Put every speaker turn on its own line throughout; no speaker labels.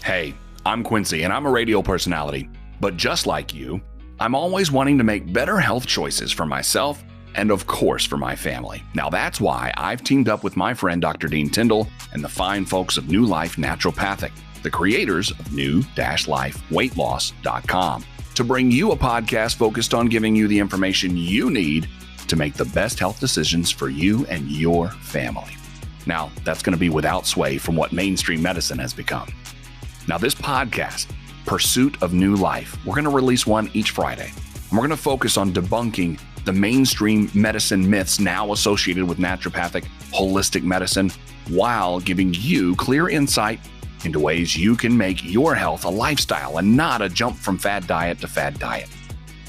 Hey, I'm Quincy and I'm a radio personality, but just like you, I'm always wanting to make better health choices for myself and of course for my family. Now that's why I've teamed up with my friend Dr. Dean Tindall and the fine folks of New Life Naturopathic, the creators of New-Life Weightloss.com, to bring you a podcast focused on giving you the information you need to make the best health decisions for you and your family. Now, that's going to be without sway from what mainstream medicine has become. Now, this podcast, Pursuit of New Life, we're going to release one each Friday. And we're going to focus on debunking the mainstream medicine myths now associated with naturopathic, holistic medicine, while giving you clear insight into ways you can make your health a lifestyle and not a jump from fad diet to fad diet.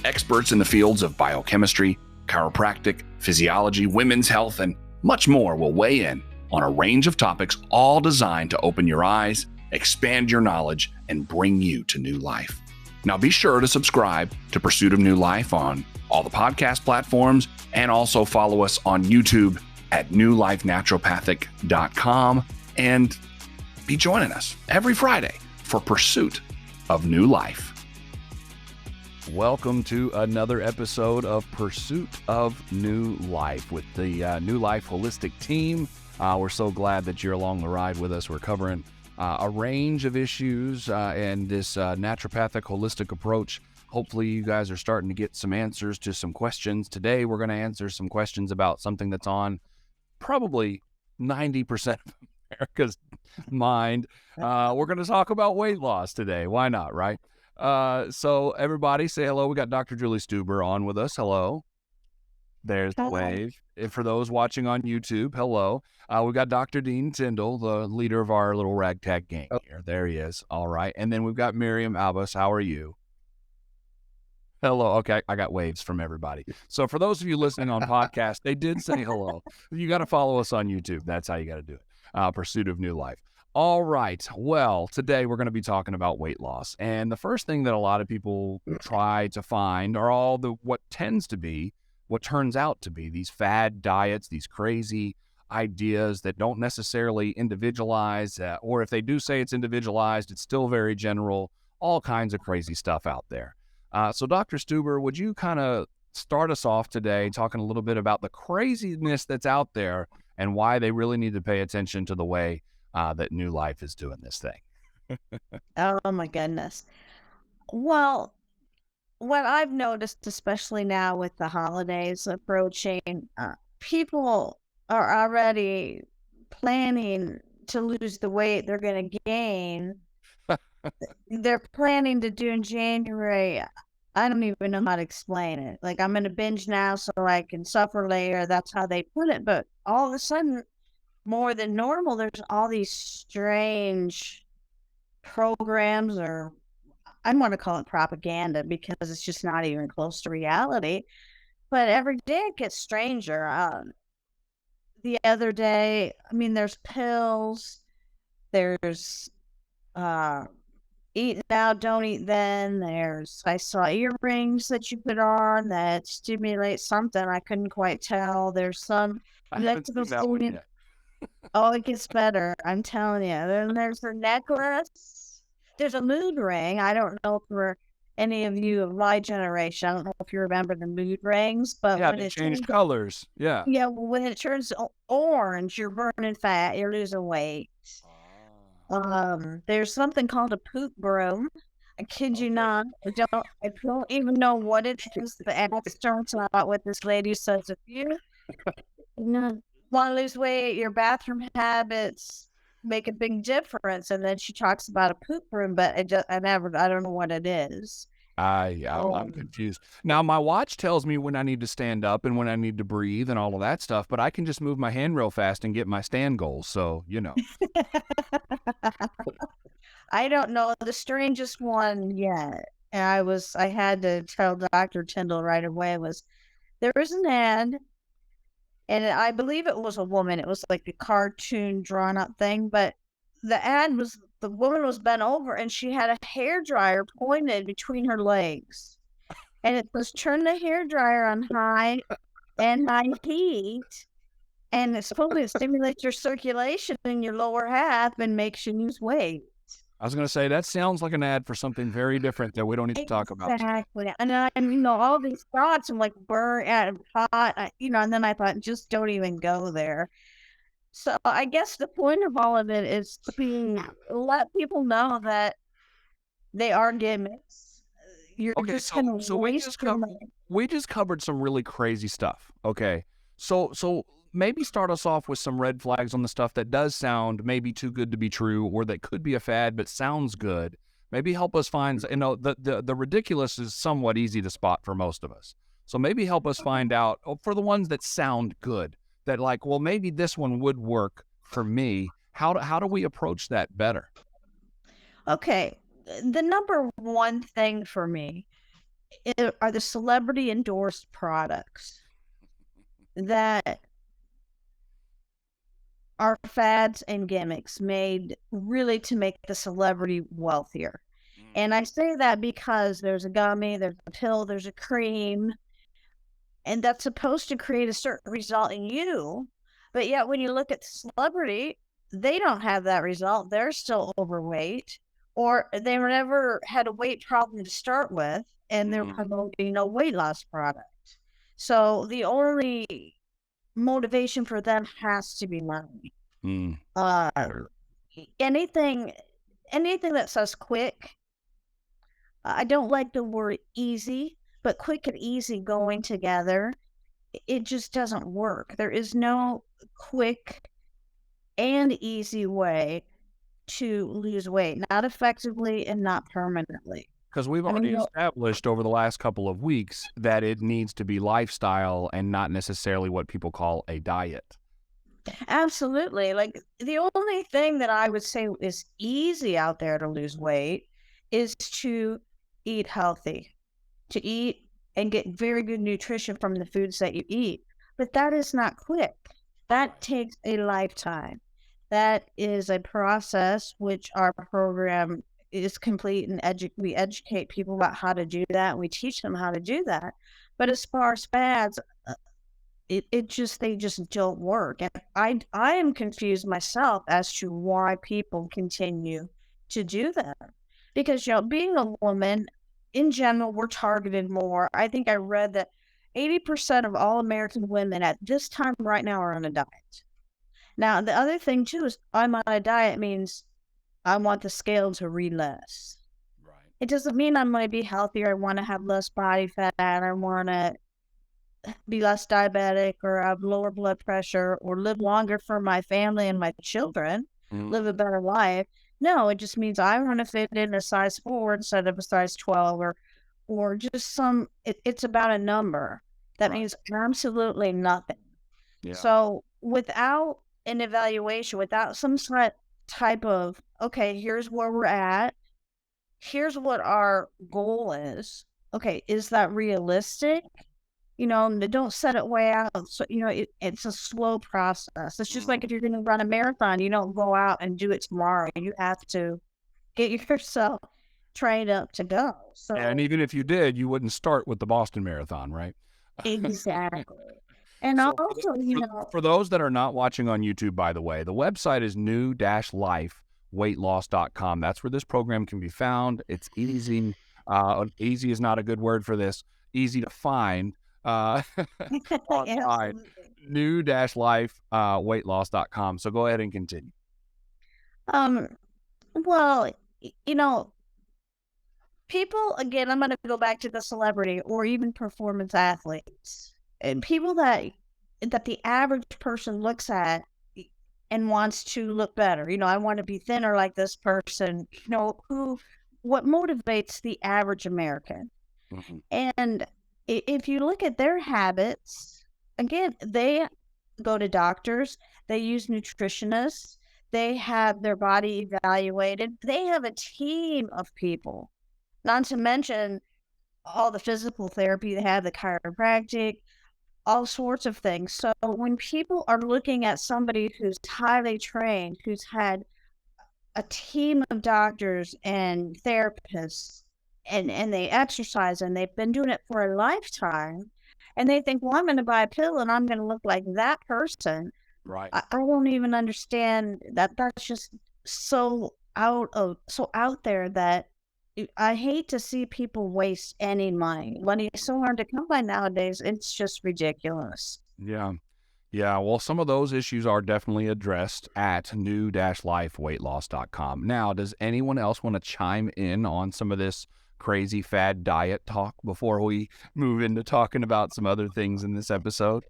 Experts in the fields of biochemistry, chiropractic, physiology, women's health, and much more will weigh in on a range of topics, all designed to open your eyes, expand your knowledge, and bring you to new life. Now be sure to subscribe to Pursuit of New Life on all the podcast platforms, and also follow us on YouTube at newlifenaturopathic.com, and be joining us every Friday for Pursuit of New Life.
Welcome to another episode of Pursuit of New Life with the New Life Holistic team. We're so glad that you're along the ride with us. We're covering a range of issues and this naturopathic holistic approach. Hopefully you guys are starting to get some answers to some questions. Today we're going to answer some questions about something that's on probably 90% of America's mind. We're going to talk about weight loss today. Why not, right? So everybody say hello. We got Dr. Julie Stuber on with us. Hello. There's the wave. And for those watching on YouTube, hello. We've got Dr. Dean Tindall, the leader of our little ragtag gang here. There he is. All right. And then we've got Miriam Albus. How are you? Hello. Okay, I got waves from everybody. So for those of you listening on podcast, they did say hello. You got to follow us on YouTube. That's how you got to do it. Pursuit of New Life. All right. Well, today we're going to be talking about weight loss. And the first thing that a lot of people try to find are all the what turns out to be these fad diets, these crazy ideas that don't necessarily individualize, or if they do say it's individualized, it's still very general, all kinds of crazy stuff out there. So Dr. Stuber, would you kind of start us off today talking a little bit about the craziness that's out there and why they really need to pay attention to the way that New Life is doing this thing?
Oh my goodness. Well, what I've noticed, especially now with the holidays approaching, people are already planning to lose the weight they're going to gain. They're planning to do in January. I don't even know how to explain it. Like, I'm in a binge now so I can suffer later. That's how they put it. But all of a sudden, more than normal, there's all these strange programs, or I want to call it propaganda because it's just not even close to reality. But every day it gets stranger. The other day, there's pills, there's eat now, don't eat then. I saw earrings that you put on that stimulate something. I couldn't quite tell. There's some.
I haven't seen that one yet.
Oh, it gets better. I'm telling you. Then there's a necklace. There's a mood ring. I don't know for any of you of my generation. I don't know if you remember the mood rings, but
yeah,
when
they change colors. Yeah.
Yeah, when it turns orange, you're burning fat. You're losing weight. There's something called a poop broom. I kid you not. I don't even know what it is. The ad starts out with this lady says, if you want to lose weight, your bathroom habits make a big difference. And then she talks about a poop broom, but I don't know what it is.
I'm confused. Now, my watch tells me when I need to stand up and when I need to breathe and all of that stuff, but I can just move my hand real fast and get my stand goals. So,
I don't know the strangest one yet. And I had to tell Dr. Tindall right away there was an ad, and I believe it was a woman. It was like a cartoon drawn up thing, but the ad was, the woman was bent over and she had a hairdryer pointed between her legs. And it was turn the hairdryer on high heat. And it's supposed to stimulate your circulation in your lower half and makes you lose weight.
I was going to say, that sounds like an ad for something very different that we don't need to talk about.
Exactly. And all these thoughts, I'm like, burn and hot, and then I thought, just don't even go there. So I guess the point of all of it is to let people know that they are gimmicks. You're
Okay,
just going to
so
waste your money.
we just covered some really crazy stuff. Okay, so maybe start us off with some red flags on the stuff that does sound maybe too good to be true, or that could be a fad but sounds good. Maybe help us find, the ridiculous is somewhat easy to spot for most of us. So maybe help us find out, for the ones that sound good, that like, well, maybe this one would work for me. How do we approach that better?
Okay, the number one thing for me are the celebrity endorsed products that are fads and gimmicks made really to make the celebrity wealthier. And I say that because there's a gummy, there's a pill, there's a cream, and that's supposed to create a certain result in you. But yet when you look at the celebrity, they don't have that result. They're still overweight, or they never had a weight problem to start with, and they're promoting a weight loss product. So the only motivation for them has to be money. Uh, anything that says quick, I don't like the word easy, but quick and easy going together, it just doesn't work. There is no quick and easy way to lose weight, not effectively and not permanently.
Because we've already established over the last couple of weeks that it needs to be lifestyle and not necessarily what people call a diet.
Absolutely. Like, the only thing that I would say is easy out there to lose weight is to eat healthy, to eat and get very good nutrition from the foods that you eat. But that is not quick. That takes a lifetime. That is a process which our program is complete, and we educate people about how to do that. And we teach them how to do that. But as far as fads, they just don't work. And I am confused myself as to why people continue to do that. Because, being a woman, in general, we're targeted more. I think I read that 80% of all American women at this time right now are on a diet. Now, the other thing too is, I'm on a diet means I want the scale to read less.
Right.
It doesn't mean I'm going to be healthier. I want to have less body fat. I want to be less diabetic, or have lower blood pressure, or live longer for my family and my children, live a better life. No, it just means I want to fit in a size 4 instead of a size 12, or just it's about a number. That means absolutely nothing.
Yeah.
So without an evaluation, without some type of, okay, here's where we're at, here's what our goal is. Okay, is that realistic? Don't set it way out. So, it's a slow process. It's just like if you're going to run a marathon, you don't go out and do it tomorrow. You have to get yourself trained up to go. So,
and even if you did, you wouldn't start with the Boston Marathon, right?
Exactly. And
so
also,
for those that are not watching on YouTube, by the way, the website is new-life.weightloss.com. That's where this program can be found. It's easy. Easy is not a good word for this. Easy to find. Online, new-life.weightloss.com. So go ahead and continue.
Well, people, again, I'm going to go back to the celebrity or even performance athletes, and people that the average person looks at and wants to look better. I want to be thinner like this person. What motivates the average American? And if you look at their habits, again, they go to doctors, they use nutritionists, they have their body evaluated, they have a team of people, not to mention all the physical therapy they have, the chiropractic, all sorts of things. So when people are looking at somebody who's highly trained, who's had a team of doctors and therapists, and they exercise, and they've been doing it for a lifetime, and they think, well, I'm going to buy a pill and I'm going to look like that person.
Right.
I don't even understand that. That's just so out there that I hate to see people waste any money. Money is so hard to come by nowadays. It's just ridiculous.
Yeah. Yeah, well, some of those issues are definitely addressed at new-lifeweightloss.com. Now, does anyone else want to chime in on some of this crazy fad diet talk before we move into talking about some other things in this episode?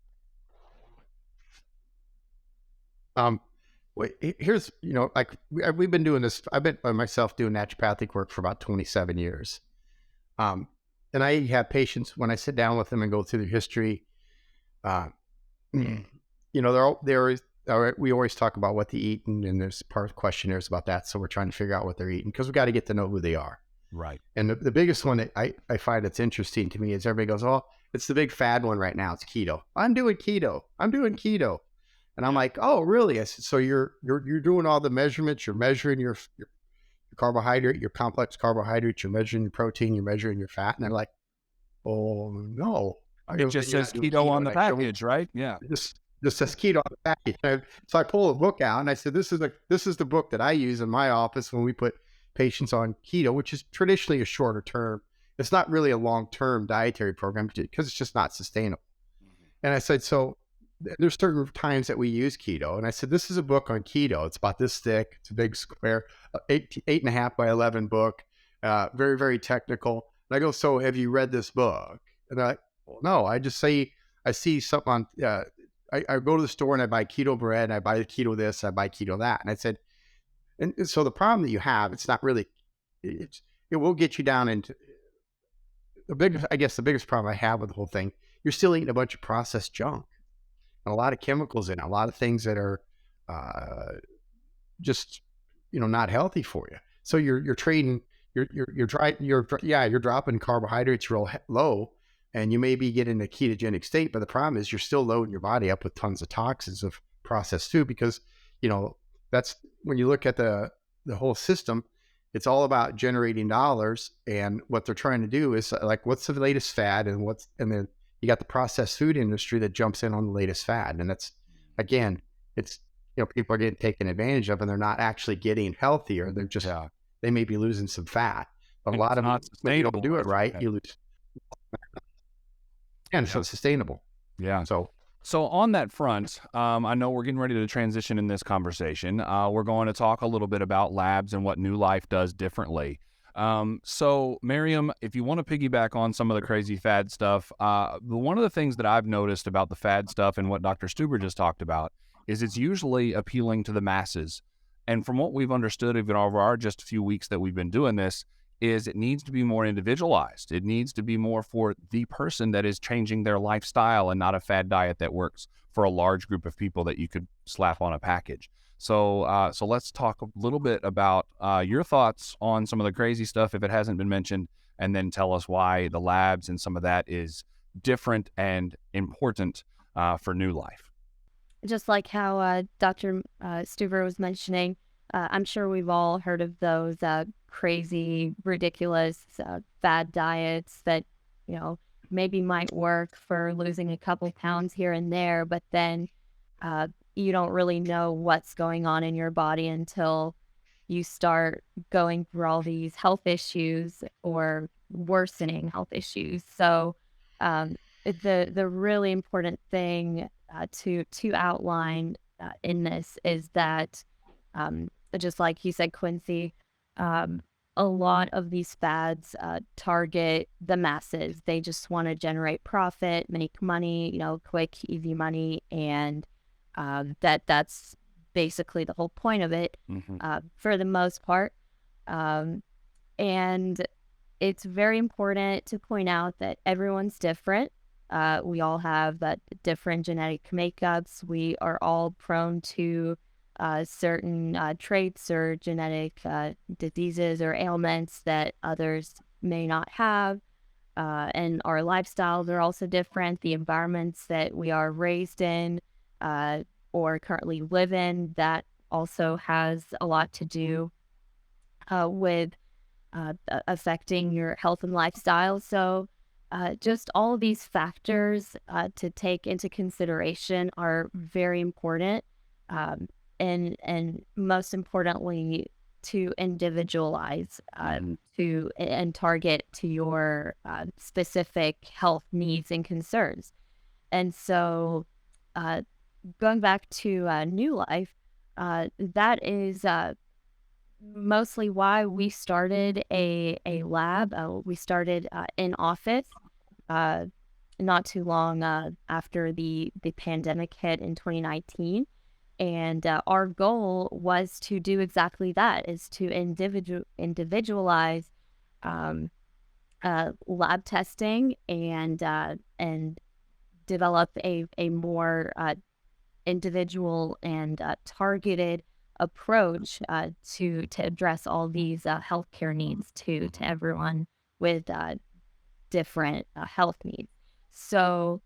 Here's, like we've been doing this. I've been by myself doing naturopathic work for about 27 years. And I have patients when I sit down with them and go through their history. We always talk about what they eat, and there's part of questionnaires about that. So we're trying to figure out what they're eating because we got to get to know who they are.
Right.
And the biggest one that I find that's interesting to me is everybody goes, "Oh, it's the big fad one right now. It's keto. I'm doing keto. And I'm like, "Oh, really?" I said, "So you're doing all the measurements. You're measuring your carbohydrate, your complex carbohydrates. You're measuring your protein. You're measuring your fat." And they're like, "Oh no."
It just says keto on the package, right? Yeah.
Just says keto on the package. So I pull a book out and I said, this is the book that I use in my office when we put patients on keto, which is traditionally a shorter term. It's not really a long-term dietary program because it's just not sustainable. And I said, so there's certain times that we use keto. And I said, this is a book on keto. It's about this thick. It's a big square, 8.5 by 11 book, very, very technical. And I go, so have you read this book? And they're like, well, no, I see something on, I go to the store and I buy keto bread, I buy the keto this, I buy keto that. And I said, and so the problem that you have, it's not really, it will get you down into the biggest problem I have with the whole thing. You're still eating a bunch of processed junk and a lot of chemicals in it, a lot of things that are just, not healthy for you. So you're trading, you're dropping carbohydrates real low, and you may be getting a ketogenic state, but the problem is you're still loading your body up with tons of toxins of processed food because, that's when you look at the whole system, it's all about generating dollars. And what they're trying to do is like, what's the latest fad and then you got the processed food industry that jumps in on the latest fad. And that's, again, it's, people are getting taken advantage of and they're not actually getting healthier. They're just, they may be losing some fat, but a lot of them, when you don't do it right, you lose. And it's unsustainable.
Yeah. So on that front, I know we're getting ready to transition in this conversation. We're going to talk a little bit about labs and what New Life does differently. So Miriam, if you want to piggyback on some of the crazy fad stuff, one of the things that I've noticed about the fad stuff and what Dr. Stuber just talked about is it's usually appealing to the masses. And from what we've understood even over our just a few weeks that we've been doing this, is it needs to be more individualized. It needs to be more for the person that is changing their lifestyle and not a fad diet that works for a large group of people that you could slap on a package. So let's talk a little bit about your thoughts on some of the crazy stuff, if it hasn't been mentioned, and then tell us why the labs and some of that is different and important for New Life.
Just like how Dr. Stuber was mentioning, I'm sure we've all heard of those crazy, ridiculous fad diets that, maybe might work for losing a couple pounds here and there, but then you don't really know what's going on in your body until you start going through all these health issues or worsening health issues. So the really important thing to outline in this is that just like you said, Quincy, a lot of these fads target the masses. They just want to generate profit, make money, quick, easy money. And that's basically the whole point of it for the most part. And it's very important to point out that everyone's different. We all have different genetic makeups. We are all prone to certain traits or genetic diseases or ailments that others may not have. And our lifestyles are also different. The environments that we are raised in or currently live in, that also has a lot to do with affecting your health and lifestyle. So just all of these factors to take into consideration are very important. And most importantly, to individualize to and target to your specific health needs and concerns. And so, going back to New Life, that is mostly why we started a lab. We started in office not too long after the pandemic hit in 2019. And our goal was to do exactly that, is to individualize lab testing and develop a more individual and targeted approach to address all these healthcare needs to everyone with different health needs. So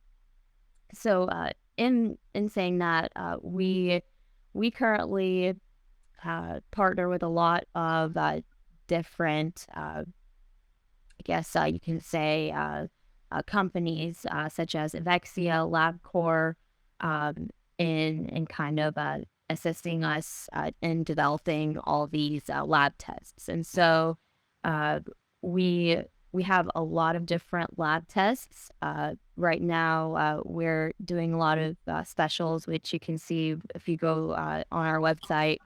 in saying that, we currently partner with a lot of different, I guess you can say, companies such as Avexia, LabCorp, in kind of assisting us in developing all these lab tests. And so we have a lot of different lab tests. Right now, we're doing a lot of specials, which you can see if you go on our website.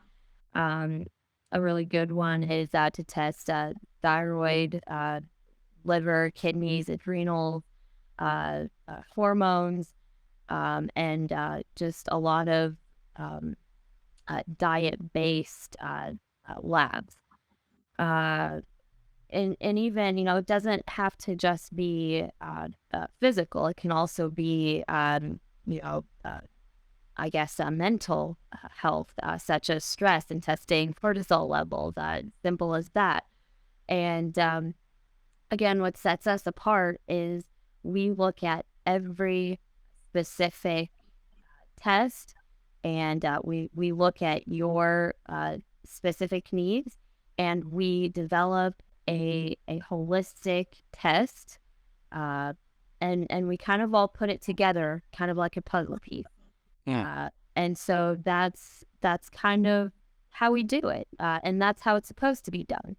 A really good one is to test thyroid, liver, kidneys, adrenal, hormones, and just a lot of diet-based labs. And even, it doesn't have to just be physical. It can also be, I guess, mental health, such as stress and testing cortisol levels, simple as that. And again, what sets us apart is we look at every specific test, and we look at your specific needs, and we develop a holistic test, and we kind of all put it together, kind of like a puzzle piece.
Yeah.
And so that's kind of how we do it, and that's how it's supposed to be done.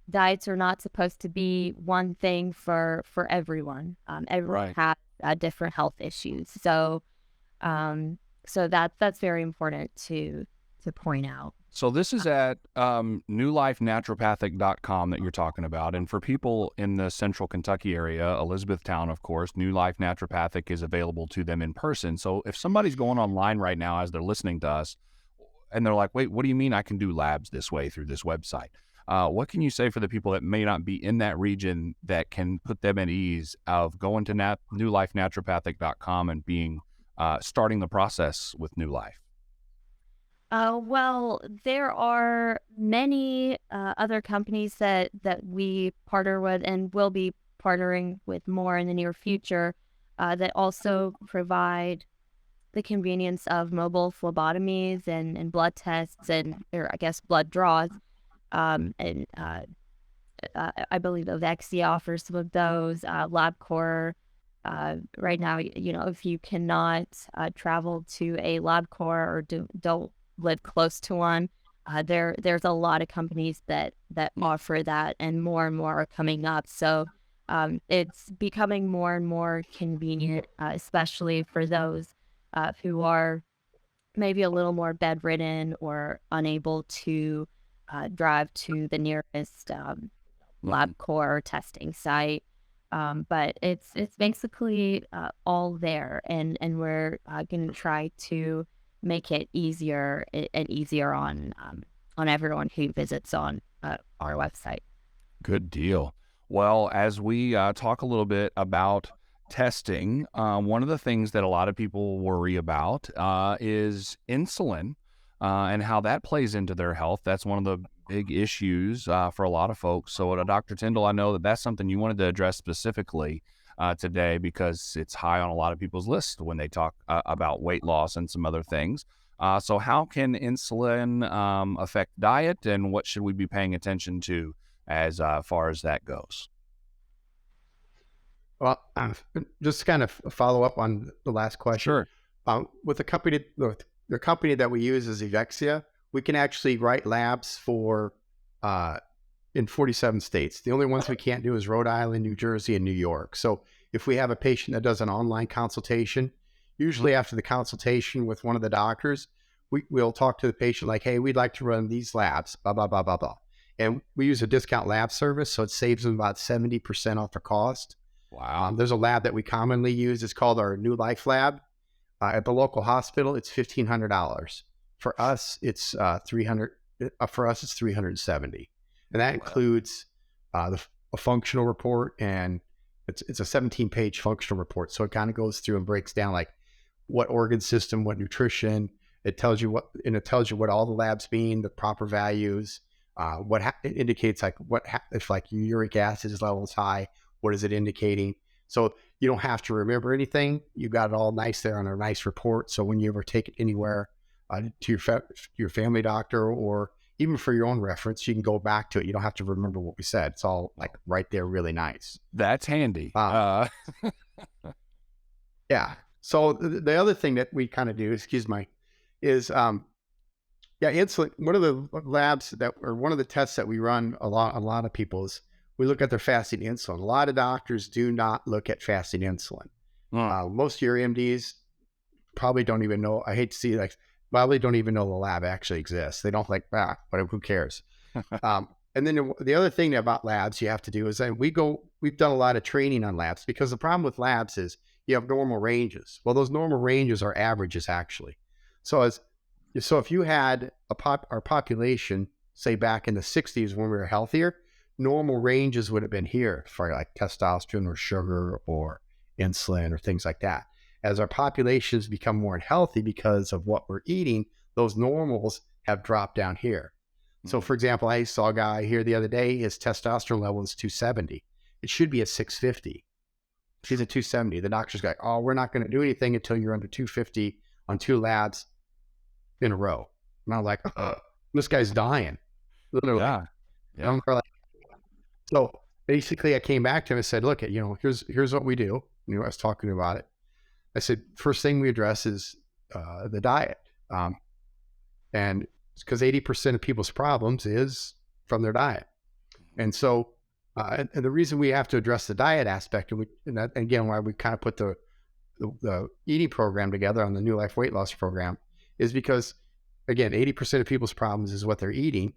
Diets are not supposed to be one thing for everyone. Everyone
Right.
has different health issues, so that's very important to point out.
So this is at newlifenaturopathic.com that you're talking about. And for people in the central Kentucky area, Elizabethtown, of course, New Life Naturopathic is available to them in person. So if somebody's going online right now as they're listening to us and they're like, wait, what do you mean I can do labs this way through this website? What can you say for the people that may not be in that region that can put them at ease of going to newlifenaturopathic.com and starting the process with New Life?
Well, there are many other companies that we partner with and will be partnering with more in the near future that also provide the convenience of mobile phlebotomies and blood tests or I guess blood draws. And I believe Avexia offers some of those. LabCorp, right now, if you cannot travel to a LabCorp or don't live close to one, there's a lot of companies that offer that, and more are coming up. So it's becoming more and more convenient, especially for those who are maybe a little more bedridden or unable to drive to the nearest LabCorp testing site. But it's basically all there, and we're going to try to make it easier and easier on everyone who visits on our website.
Good deal. Well, as we talk a little bit about testing, one of the things that a lot of people worry about is insulin and how that plays into their health. That's one of the big issues for a lot of folks. So, Dr. Tindall, I know that that's something you wanted to address specifically today because it's high on a lot of people's list when they talk about weight loss and some other things. So how can insulin affect diet, and what should we be paying attention to as far as that goes?
Well, just kind of follow up on the last question.
Sure.
With the company that we use is Avexia. we can actually write labs for in 47 states. The only ones we can't do is Rhode Island, New Jersey, and New York. So if we have a patient that does an online consultation, usually after the consultation with one of the doctors, we'll talk to the patient like, hey, we'd like to run these labs, blah, blah, blah, blah, blah. And we use a discount lab service, so it saves them about 70% off the cost.
Wow.
There's a lab that we commonly use. It's called our New Life Lab. At the local hospital, it's $1,500. For us, it's $300. For us, it's $370, and that includes a functional report, and it's a 17-page functional report. So it kind of goes through and breaks down like what organ system, what nutrition. It tells you what all the labs mean, the proper values. It indicates like if like your uric acid level is high, what is it indicating? So you don't have to remember anything. You got it all nice there on a nice report. So when you ever take it anywhere to your family doctor, or even for your own reference, you can go back to it. You don't have to remember what we said. It's all like right there, really nice.
That's handy.
Yeah. So the other thing that we kind of do, is insulin. One of the labs one of the tests that we run a lot of people is we look at their fasting insulin. A lot of doctors do not look at fasting insulin. Most of your MDs probably don't even know. I hate to see probably don't even know the lab actually exists. They don't but who cares? And then the other thing about labs you have to do is we've done a lot of training on labs, because the problem with labs is you have normal ranges. Well, those normal ranges are averages actually. So if you had our population, say back in the 60s when we were healthier, normal ranges would have been here for like testosterone or sugar or insulin or things like that. As our populations become more unhealthy because of what we're eating, those normals have dropped down here. So for example, I saw a guy here the other day, his testosterone level is 270. It should be at 650. He's at 270. The doctor's like, oh, we're not going to do anything until you're under 250 on 2 labs in a row. And I'm like, this guy's dying. Literally.
Yeah.
So basically I came back to him and said, look, here's what we do. I was talking about it. I said, first thing we address is the diet. And it's because 80% of people's problems is from their diet. And so, and the reason we have to address the diet aspect, and that, again, why we kind of put the eating program together on the New Life Weight Loss program, is because, again, 80% of people's problems is what they're eating.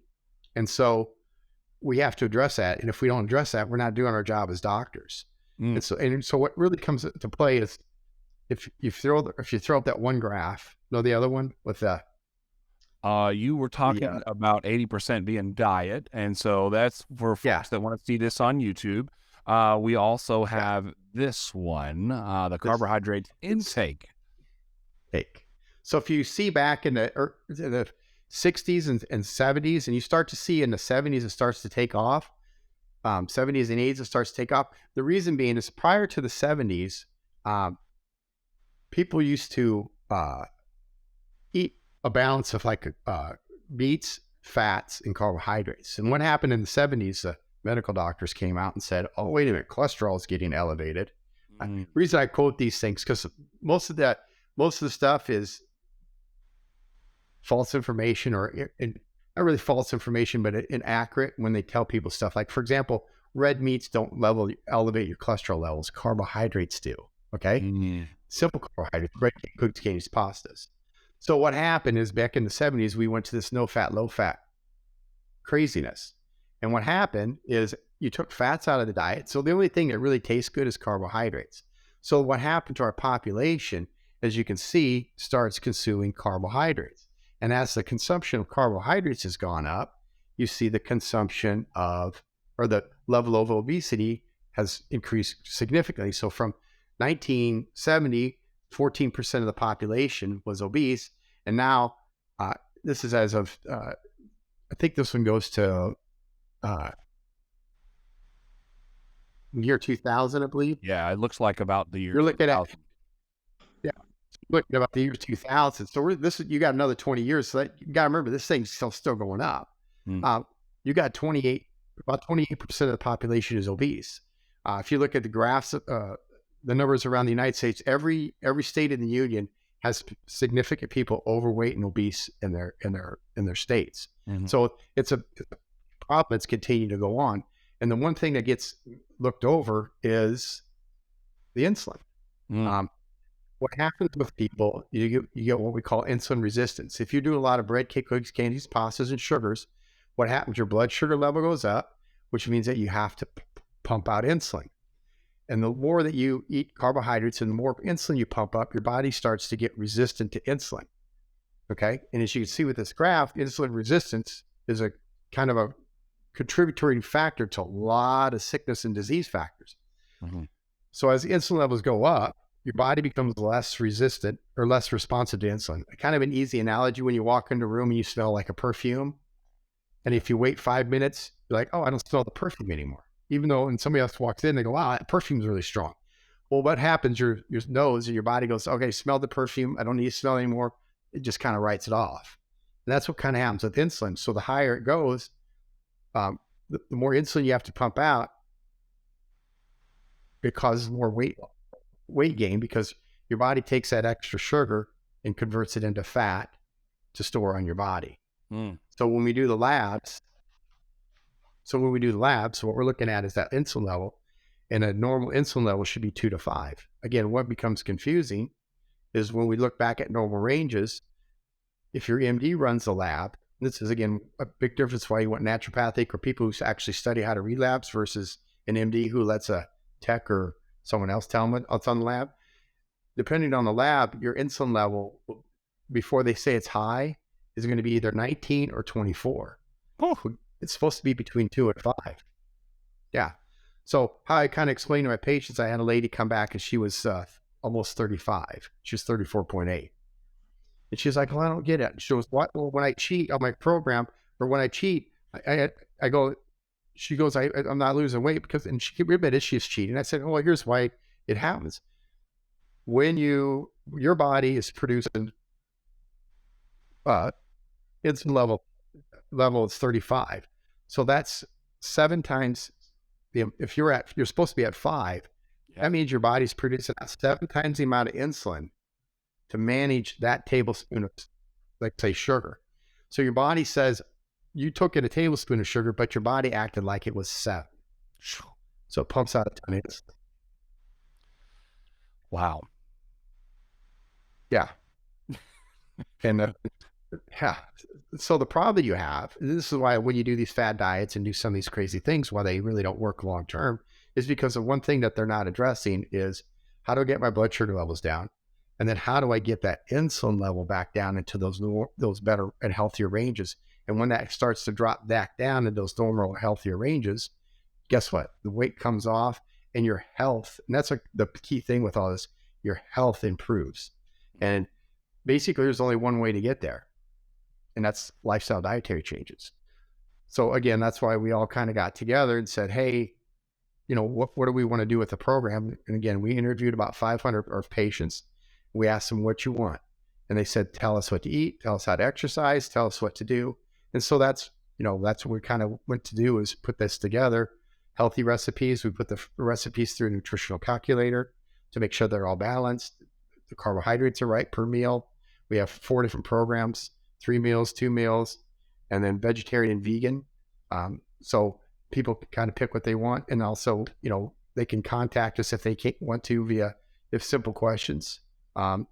And so we have to address that. And if we don't address that, we're not doing our job as doctors. And so what really comes into play is if you throw up that one graph, the other one with the
you were talking about 80% being diet, and so that's for folks that want to see this on YouTube. We also have this one, the carbohydrate intake.
So if you see back in the 60s and 70s, and you start to see in the 70s it starts to take off, 70s and 80s it starts to take off. The reason being is prior to the 70s, people used to eat a balance of meats, fats, and carbohydrates. And what happened in the 70s, the medical doctors came out and said, oh, wait a minute, cholesterol is getting elevated. The reason I quote these things, because most of the stuff is false information, or not really false information, but inaccurate when they tell people stuff. Like, for example, red meats don't elevate your cholesterol levels. Carbohydrates do, okay? Simple carbohydrates, bread, cooked cakes, pastas. So what happened is back in the 70s, we went to this no fat, low fat craziness. And what happened is you took fats out of the diet. So the only thing that really tastes good is carbohydrates. So what happened to our population, as you can see, starts consuming carbohydrates. And as the consumption of carbohydrates has gone up, you see the consumption or the level of obesity has increased significantly. So from 1970, 14% of the population was obese. And now, this is as of, I think this one goes to year 2000, I believe.
Yeah, it looks like about the year.
You're looking
2000.
looking about the year 2000. So you got another 20 years. So you got to remember, this thing's still going up. You got about 28% of the population is obese. If you look at the graphs, the numbers around the United States, every state in the union has significant people overweight and obese in their states.
Mhm.
So it's a problem that's continuing to go on. And the one thing that gets looked over is the insulin.
Mm.
What happens with people, you get what we call insulin resistance. If you do a lot of bread, cakes, candies, pastas, and sugars, what happens? Your blood sugar level goes up, which means that you have to pump out insulin. And the more that you eat carbohydrates and the more insulin you pump up, your body starts to get resistant to insulin. Okay. And as you can see with this graph, insulin resistance is a kind of a contributory factor to a lot of sickness and disease factors.
Mhm.
So as the insulin levels go up, your body becomes less resistant or less responsive to insulin. Kind of an easy analogy when you walk into a room and you smell like a perfume. And if you wait 5 minutes, you're like, oh, I don't smell the perfume anymore. Even though when somebody else walks in, they go, wow, that perfume's really strong. Well, what happens? Your nose and your body goes, okay, smell the perfume. I don't need to smell anymore. It just kind of writes it off. And that's what kind of happens with insulin. So the higher it goes, the more insulin you have to pump out, it causes more weight gain because your body takes that extra sugar and converts it into fat to store on your body.
Mm.
So when we do the labs, what we're looking at is that insulin level, and a normal insulin level should be 2 to 5. Again, what becomes confusing is when we look back at normal ranges, if your MD runs the lab, this is again a big difference why you want naturopathic or people who actually study how to read labs versus an MD who lets a tech or someone else tell them what's on the lab. Depending on the lab, your insulin level, before they say it's high, is going to be either 19 or 24.
Oh.
It's supposed to be between 2 and 5. Yeah. So how I kind of explained to my patients, I had a lady come back and she was almost 35. She was 34.8. And she's like, well, I don't get it. She goes, what? Well, when I cheat on my program, or when I cheat, I go, she goes, I'm not losing weight because, and she admitted she's cheating. I said, oh, well, here's why it happens. When your body is producing insulin level is 35. So that's 7 times if you're supposed to be at 5, that means your body's producing 7 times the amount of insulin to manage that tablespoon of, like, say, sugar. So your body says you took in a tablespoon of sugar, but your body acted like it was 7. So it pumps out a ton of insulin.
Wow.
Yeah. And yeah. So the problem that you have, this is why when you do these fad diets and do some of these crazy things, why they really don't work long term, is because of one thing that they're not addressing is how do I get my blood sugar levels down? And then how do I get that insulin level back down into those better and healthier ranges? And when that starts to drop back down in those normal, healthier ranges, guess what? The weight comes off and your health, and that's the key thing with all this, your health improves. And basically there's only one way to get there, and that's lifestyle dietary changes. So again, that's why we all kind of got together and said, hey, what do we want to do with the program? And again, we interviewed about 500 of our patients. We asked them what you want. And they said, tell us what to eat, tell us how to exercise, tell us what to do. And so that's what we kind of went to do, is put this together, healthy recipes. We put the recipes through a nutritional calculator to make sure they're all balanced. The carbohydrates are right per meal. We have 4 different programs, 3 meals, 2 meals, and then vegetarian and vegan. So people can kind of pick what they want. And also, they can contact us if they want to via simple questions, how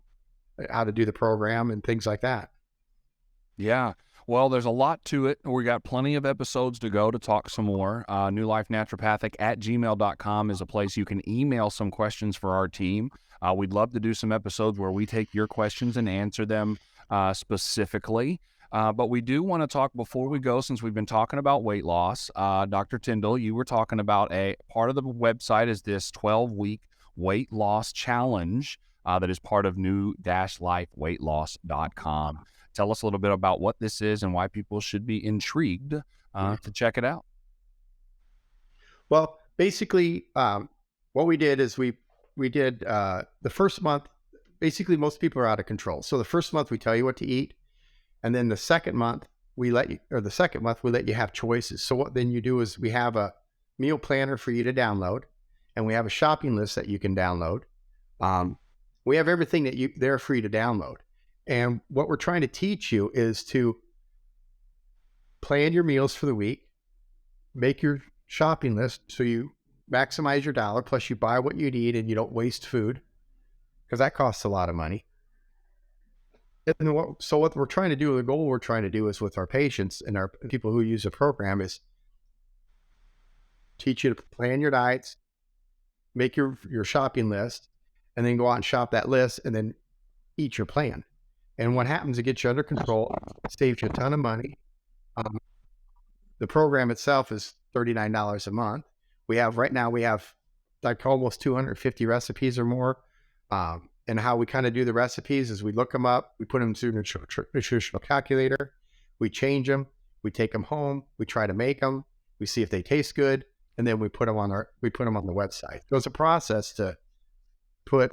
to do the program and things like that.
Yeah. Well, there's a lot to it. We got plenty of episodes to go to talk some more. newlifenaturopathic@gmail.com is a place you can email some questions for our team. We'd love to do some episodes where we take your questions and answer them specifically. But we do want to talk before we go, since we've been talking about weight loss. Dr. Tindall, you were talking about a part of the website is this 12-week weight loss challenge that is part of new-lifeweightloss.com. Tell us a little bit about what this is and why people should be intrigued to check it out.
Well, basically, what we did is we did the first month. Basically, most people are out of control. So the first month we tell you what to eat, and then the second month we let you have choices. So what then you do is we have a meal planner for you to download, and we have a shopping list that you can download. We have everything that they're free to download. And what we're trying to teach you is to plan your meals for the week, make your shopping list so you maximize your dollar, plus you buy what you need and you don't waste food, because that costs a lot of money. And what we're trying to do, the goal we're trying to do is with our patients and our people who use the program is teach you to plan your diets, make your shopping list, and then go out and shop that list and then eat your plan. And what happens, it gets you under control, saves you a ton of money. The program itself is $39 a month. Right now we have like almost 250 recipes or more. And how we kind of do the recipes is we look them up, we put them through nutritional calculator, we change them, we take them home, we try to make them, we see if they taste good, and then we put them on the website. So it's a process to put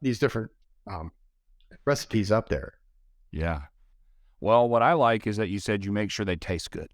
these different recipes up there.
Yeah. Well, what I like is that you said you make sure they taste good.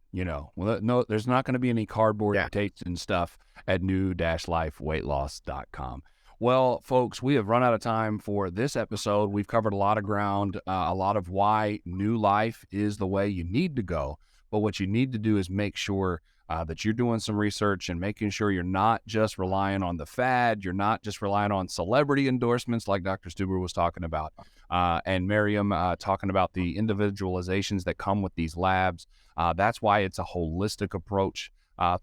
Well, no, there's not going to be any cardboard taste and stuff at new-lifeweightloss.com. Well, folks, we have run out of time for this episode. We've covered a lot of ground, a lot of why New Life is the way you need to go. But what you need to do is make sure that you're doing some research and making sure you're not just relying on the fad. You're not just relying on celebrity endorsements like Dr. Stuber was talking about, and Miriam talking about the individualizations that come with these labs. That's why it's a holistic approach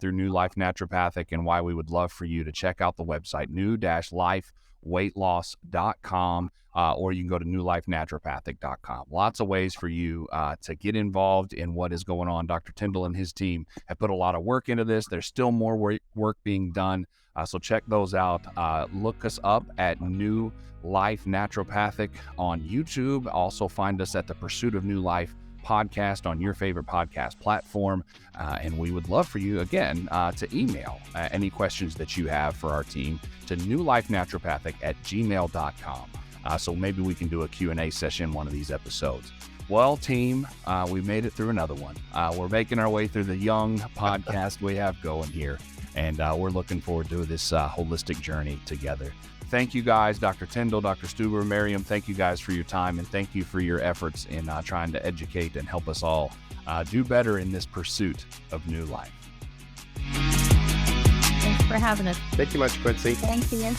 through New Life Naturopathic, and why we would love for you to check out the website, new-lifeweightloss.com, or you can go to newlifenaturopathic.com. Lots of ways for you to get involved in what is going on. Dr. Tindall and his team have put a lot of work into this. There's still more work being done, so check those out. Look us up at New Life Naturopathic on YouTube. Also find us at the Pursuit of New Life podcast on your favorite podcast platform, and we would love for you again to email any questions that you have for our team to newlifenaturopathic@gmail.com. So maybe we can do a Q&A session one of these episodes. Well, team, we made it through another one. We're making our way through the young podcast we have going here, and we're looking forward to this holistic journey together. Thank you guys, Dr. Tindall, Dr. Stuber, Miriam. Thank you guys for your time, and thank you for your efforts in trying to educate and help us all do better in this pursuit of new life.
Thanks for having us.
Thank you much, Quincy.
Thank you.